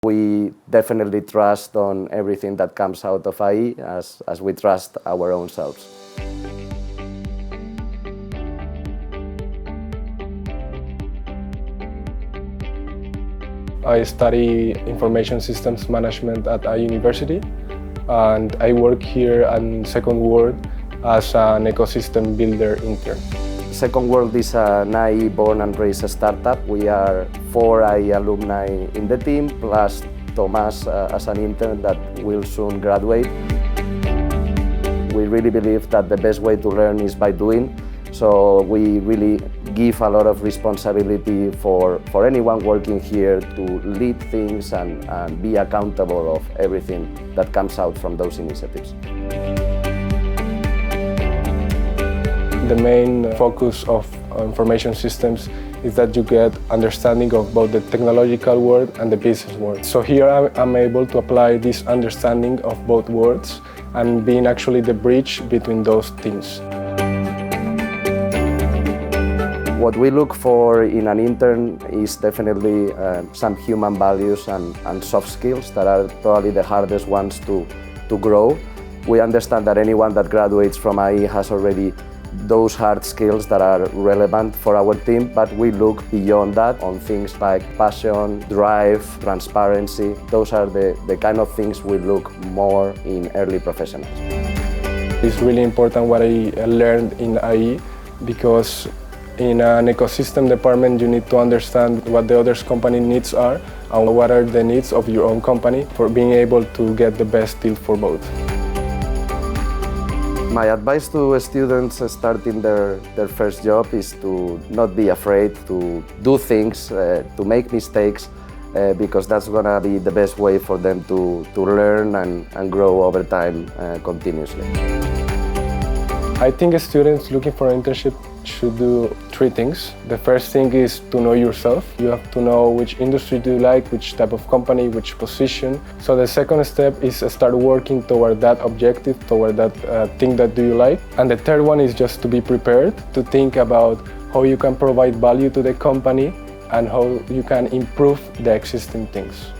We definitely trust on everything that comes out of IE as we trust our own selves. I study information systems management at a university, and I work here at SecondWorld as an ecosystem builder intern. SecondWorld is an IE born and raised startup. We are 4 IE alumni in the team, plus Tomás as an intern that will soon graduate. We really believe that the best way to learn is by doing, so we really give a lot of responsibility for anyone working here to lead things and be accountable of everything that comes out from those initiatives. The main focus of information systems is that you get understanding of both the technological world and the business world. So here I'm able to apply this understanding of both worlds and being actually the bridge between those teams. What we look for in an intern is definitely some human values and soft skills that are probably the hardest ones to grow. We understand that anyone that graduates from IE has already those hard skills that are relevant for our team, but we look beyond that on things like passion, drive, transparency. Those are the kind of things we look more in early professionals. It's really important what I learned in IE, because in an ecosystem department you need to understand what the other company needs are and what are the needs of your own company for being able to get the best deal for both. My advice to students starting their first job is to not be afraid to do things, to make mistakes, because that's going to be the best way for them to learn and grow over time continuously. I think students looking for an internship should do 3 things. The first thing is to know yourself. You have to know which industry do you like, which type of company, which position. So the second step is start working toward that objective, toward that thing that do you like. And the third one is just to be prepared, to think about how you can provide value to the company and how you can improve the existing things.